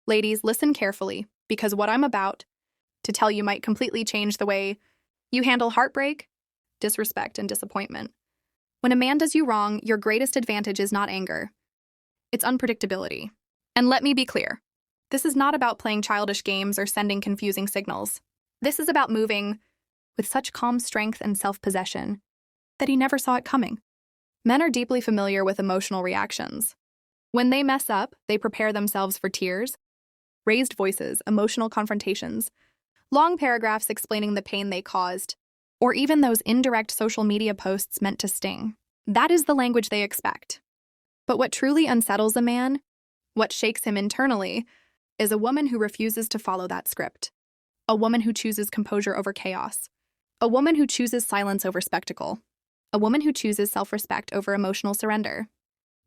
Ladies, listen carefully, because what I'm about to tell you might completely change the way you handle heartbreak, disrespect, and disappointment. When a man does you wrong, your greatest advantage is not anger, it's unpredictability. And let me be clear, this is not about playing childish games or sending confusing signals. This is about moving with such calm strength and self-possession that he never saw it coming. Men are deeply familiar with emotional reactions. When they mess up, they prepare themselves for tears, raised voices, emotional confrontations, long paragraphs explaining the pain they caused, or even those indirect social media posts meant to sting. That is the language they expect. But what truly unsettles a man, what shakes him internally, is a woman who refuses to follow that script. A woman who chooses composure over chaos. A woman who chooses silence over spectacle. A woman who chooses self-respect over emotional surrender.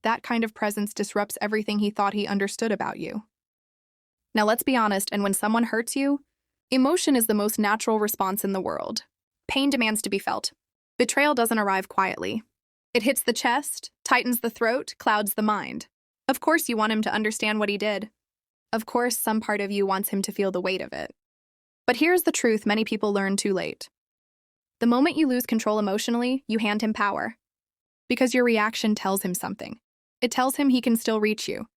That kind of presence disrupts everything he thought he understood about you. Now let's be honest, and when someone hurts you, emotion is the most natural response in the world. Pain demands to be felt. Betrayal doesn't arrive quietly. It hits the chest, tightens the throat, clouds the mind. Of course you want him to understand what he did. Of course some part of you wants him to feel the weight of it. But here's the truth many people learn too late. The moment you lose control emotionally, you hand him power. Because your reaction tells him something. It tells him he can still reach you.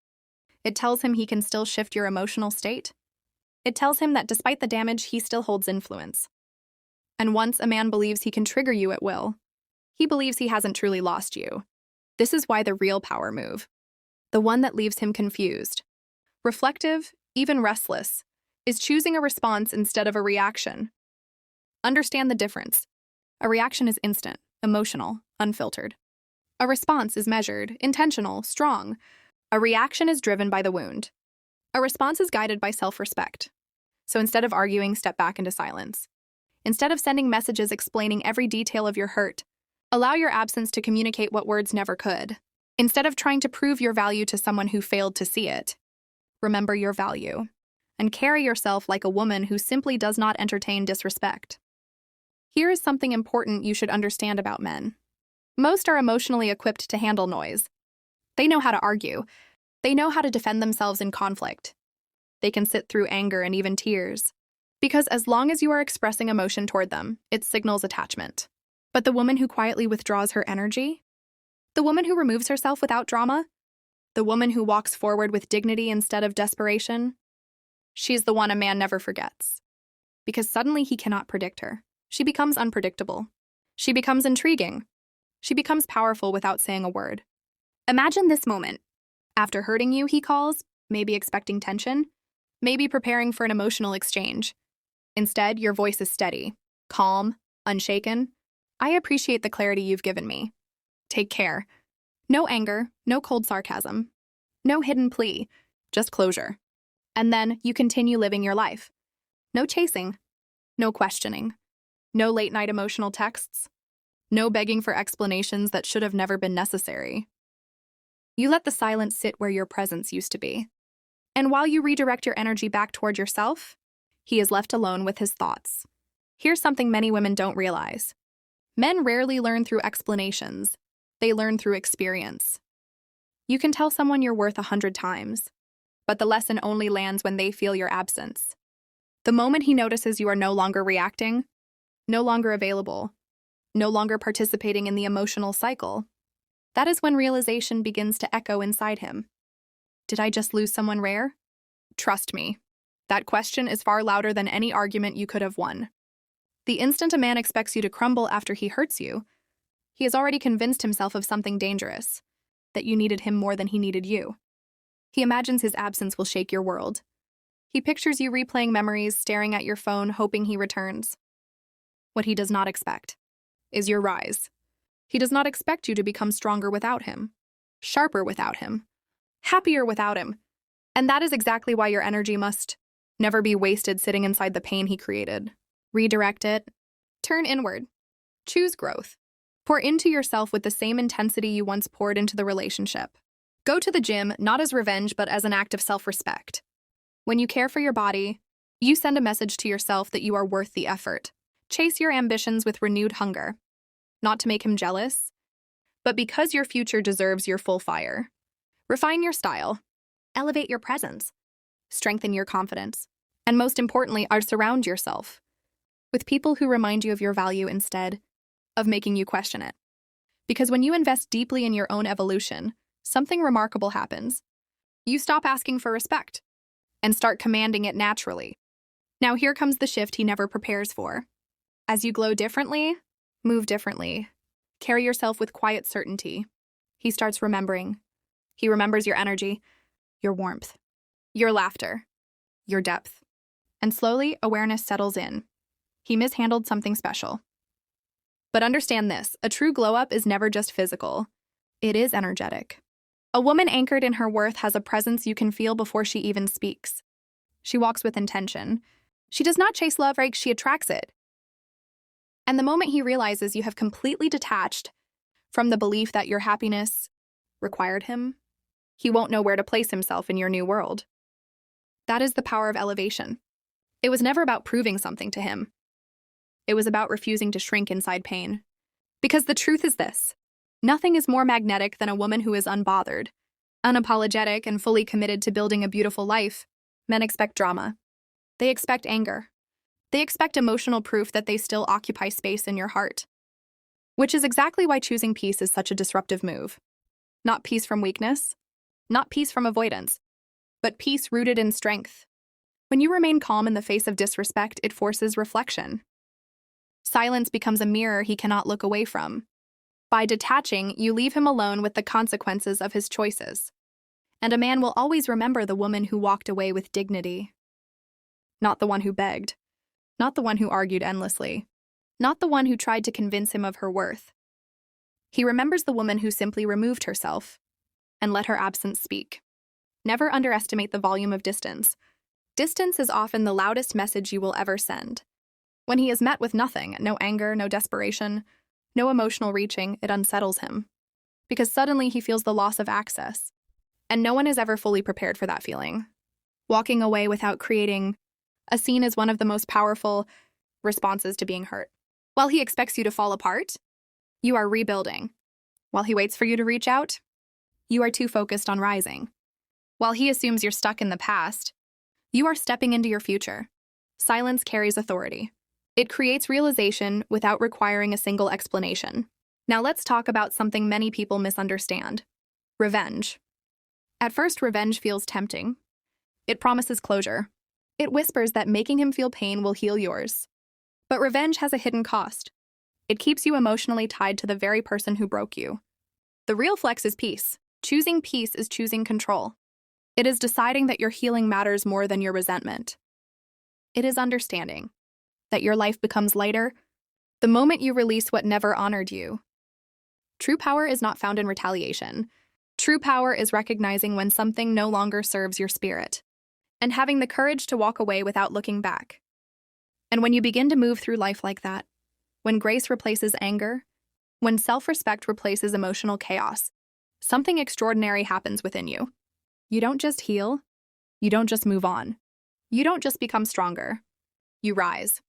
It tells him he can still shift your emotional state. It tells him that despite the damage, he still holds influence. And once a man believes he can trigger you at will, he believes he hasn't truly lost you. This is why the real power move, the one that leaves him confused, reflective, even restless, is choosing a response instead of a reaction. Understand the difference. A reaction is instant, emotional, unfiltered. A response is measured, intentional, strong. A reaction is driven by the wound. A response is guided by self-respect. So instead of arguing, step back into silence. Instead of sending messages explaining every detail of your hurt, allow your absence to communicate what words never could. Instead of trying to prove your value to someone who failed to see it, remember your value and carry yourself like a woman who simply does not entertain disrespect. Here is something important you should understand about men. Most are emotionally equipped to handle noise. They know how to argue. They know how to defend themselves in conflict. They can sit through anger and even tears. Because as long as you are expressing emotion toward them, it signals attachment. But the woman who quietly withdraws her energy? The woman who removes herself without drama? The woman who walks forward with dignity instead of desperation? She's the one a man never forgets. Because suddenly he cannot predict her. She becomes unpredictable. She becomes intriguing. She becomes powerful without saying a word. Imagine this moment. After hurting you, he calls, maybe expecting tension, maybe preparing for an emotional exchange. Instead, your voice is steady, calm, unshaken. I appreciate the clarity you've given me. Take care. No anger, no cold sarcasm, no hidden plea, just closure. And then you continue living your life. No chasing, no questioning, no late-night emotional texts, no begging for explanations that should have never been necessary. You let the silence sit where your presence used to be. And while you redirect your energy back toward yourself, he is left alone with his thoughts. Here's something many women don't realize. Men rarely learn through explanations. They learn through experience. You can tell someone you're worth 100 times, but the lesson only lands when they feel your absence. The moment he notices you are no longer reacting, no longer available, no longer participating in the emotional cycle, that is when realization begins to echo inside him. Did I just lose someone rare? Trust me, that question is far louder than any argument you could have won. The instant a man expects you to crumble after he hurts you, he has already convinced himself of something dangerous, that you needed him more than he needed you. He imagines his absence will shake your world. He pictures you replaying memories, staring at your phone, hoping he returns. What he does not expect is your rise. He does not expect you to become stronger without him, sharper without him, happier without him. And that is exactly why your energy must never be wasted sitting inside the pain he created. Redirect it. Turn inward. Choose growth. Pour into yourself with the same intensity you once poured into the relationship. Go to the gym, not as revenge, but as an act of self-respect. When you care for your body, you send a message to yourself that you are worth the effort. Chase your ambitions with renewed hunger. Not to make him jealous, but because your future deserves your full fire. Refine your style. Elevate your presence. strengthen your confidence, and most importantly, surround yourself with people who remind you of your value instead of making you question it. Because when you invest deeply in your own evolution, something remarkable happens. You stop asking for respect and start commanding it naturally. Now here comes the shift he never prepares for. As you glow differently, move differently, carry yourself with quiet certainty, he starts remembering. He remembers your energy, your warmth, your laughter, your depth. And slowly, awareness settles in. He mishandled something special. But understand this, a true glow-up is never just physical. It is energetic. A woman anchored in her worth has a presence you can feel before she even speaks. She walks with intention. She does not chase love, right? She attracts it. And the moment he realizes you have completely detached from the belief that your happiness required him, he won't know where to place himself in your new world. That is the power of elevation. It was never about proving something to him. It was about refusing to shrink inside pain. Because the truth is this: nothing is more magnetic than a woman who is unbothered, unapologetic, and fully committed to building a beautiful life. Men expect drama. They expect anger. They expect emotional proof that they still occupy space in your heart. Which is exactly why choosing peace is such a disruptive move. Not peace from weakness, not peace from avoidance, but peace rooted in strength. When you remain calm in the face of disrespect, it forces reflection. Silence becomes a mirror he cannot look away from. By detaching, you leave him alone with the consequences of his choices. And a man will always remember the woman who walked away with dignity. Not the one who begged. Not the one who argued endlessly. Not the one who tried to convince him of her worth. He remembers the woman who simply removed herself and let her absence speak. Never underestimate the volume of distance. Distance is often the loudest message you will ever send. When he is met with nothing, no anger, no desperation, no emotional reaching, it unsettles him. Because suddenly he feels the loss of access. And no one is ever fully prepared for that feeling. Walking away without creating a scene is one of the most powerful responses to being hurt. While he expects you to fall apart, you are rebuilding. While he waits for you to reach out, you are too focused on rising. While he assumes you're stuck in the past, you are stepping into your future. Silence carries authority. It creates realization without requiring a single explanation. Now let's talk about something many people misunderstand: revenge. At first, revenge feels tempting. It promises closure. It whispers that making him feel pain will heal yours. But revenge has a hidden cost. It keeps you emotionally tied to the very person who broke you. The real flex is peace. Choosing peace is choosing control. It is deciding that your healing matters more than your resentment. It is understanding that your life becomes lighter the moment you release what never honored you. True power is not found in retaliation. True power is recognizing when something no longer serves your spirit, and having the courage to walk away without looking back. And when you begin to move through life like that, when grace replaces anger, when self-respect replaces emotional chaos, something extraordinary happens within you. You don't just heal. You don't just move on. You don't just become stronger. You rise.